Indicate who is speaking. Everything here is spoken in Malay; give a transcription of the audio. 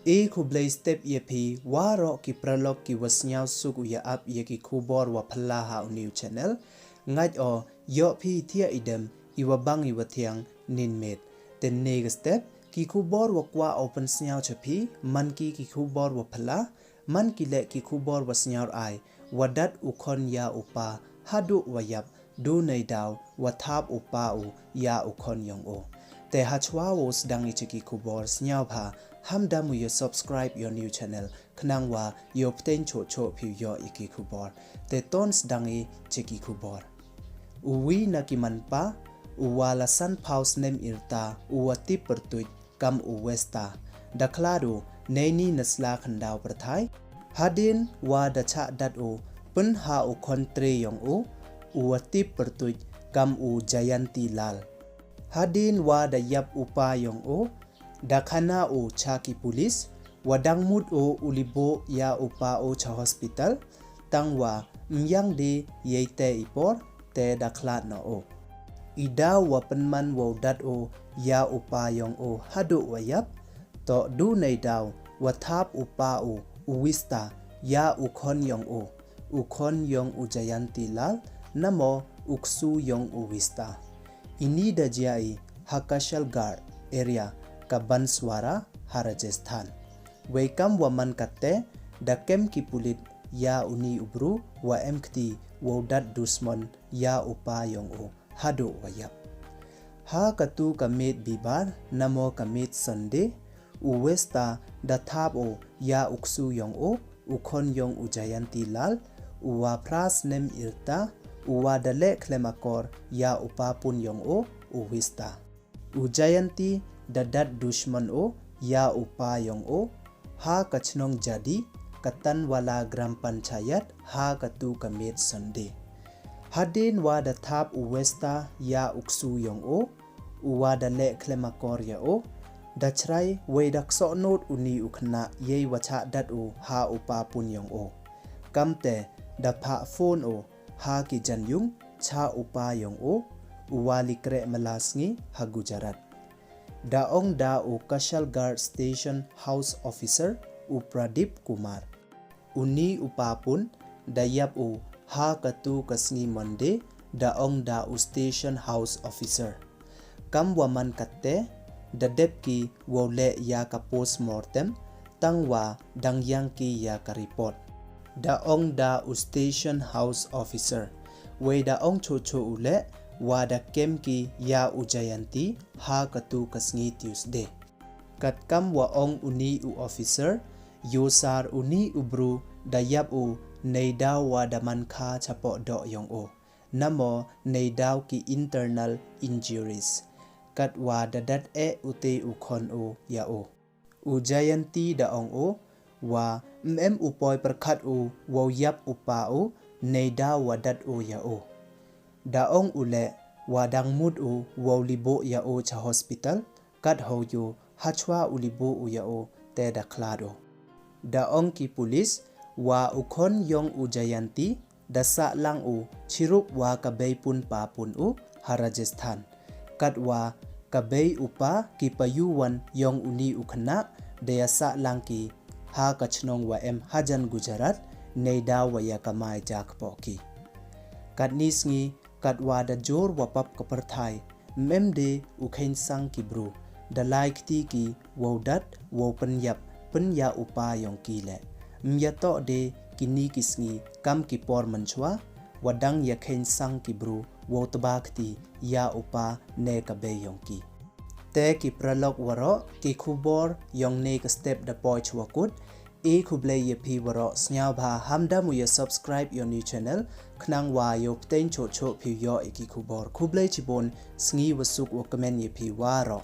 Speaker 1: e khu blay step ye phi waro ki pralok ki wasnyaw suk ya up ye ki khubor wa phalla ha new channel ngaj o yo phi thia idem iwa bang iwa thiang nin met ten neg step ki khubor wa kwa open snyaw chaphi man ki khubor wa phalla man ki le ki khubor wa snyaw ai wadat ukhon ya upa hadu wayap du nei daw wa thap upa u ya ukhon yong o te hachwa wos dangi chiki khubor snyaw pha hamda mu yo subscribe your new channel khnang wa yo pten cho cho phi yo iki khubor te tons dangi chiki khubor uwi na ki manpa uwala san paus nem irta uwati pertuj kam uwesta dakhlado neini nasla khandaw prathai hadin wa da cha dat o pun ha u kontre yong o uwati pertuj kam u jayanti lal hadin wa da yap upa yong o dakhana o chaki police wadang mut o ulibo ya upa o cha hospital tangwa myang de yeite ipor te dakhla no o ida wapenman wodat o ya upa yong o hadu wayap to du nei daw wathap upa o uwista ya ukhon yong o ukhon yong ujayanti lal namo uksu yong uwista ini dajai hakashal guard area ka Banswara Rajasthan welcome waman katte dakem ki pulit ya uni ubru wa emkti wodat dusman ya upa yong o hado wayap ha katu kamit bibar namo kamit sunday uwesta dathap o ya uksu yong o ukhon yong ujayanti lal uwa pras nem irta uwa dale klemakor ya upa pun yong o uwista ujayanti dadat dushman o ya upa yong o ha kachnong jadi katan wala gram panchayat ha katu kamit sunday hadin wa da thap uwesta ya uksu yong o uwa da le klemakor ya o dachrai wedak so not uni ukhna yei wacha dat o ha upa pun yong o kamte da pha phone o ha ki janyung cha upa yong o uwa likre malasngi ha Gujarat daong da u Kashal Guard Station House Officer u Pradip Kumar uni upapun dayap u ha katu kasngi Monday daong da u Station House Officer kam waman katte dadep ki wole ya ka postmortem tangwa dangyang ki ya ka report daong da u Station House Officer we daong chocho ule wada kem ki ya ujayanti ha katu kasngi Tuesday katkam wa ong uni u officer yosar uni ubru dayap u neidaw wada man kha chapo do yong o namo neidaw ki internal injuries kat wada dat e ute ukhon o ya o ujayanti daong o wa upoy perkhat u wo yap upa o neidaw wadat o ya o daong ule wadang mut u wolibo ya o cha hospital kat hoyo hachwa ulibo u ya o te dakhlado daong ki police wa ukhon yong ujayanti dasa lang u chirup wa kabei pun pa pun u Rajasthan kat wa kabei upa ki payuwan yong uni ukhna deyasa lang ki ha kachnong wa hajan Gujarat neida wa ya kamai jak poki kat nisngi kat wada jor wapap kaperthai memde ukhain sang ki bru da like ti ki wodat wo penya upa yong ki le myato de kini kisngi kam ki por manchwa wadang yakhain sang ki bru wo tabakti ya upa ne ka be yong ki te ki pralok waro ki khubor yong ne ka step da poi chwakut e khublei ye phi waro snya bha hamda mu ye subscribe your new channel khnang wa yo pten cho cho phi yo iki khubor khublei chibon sngi wasuk wa comment ye phi waro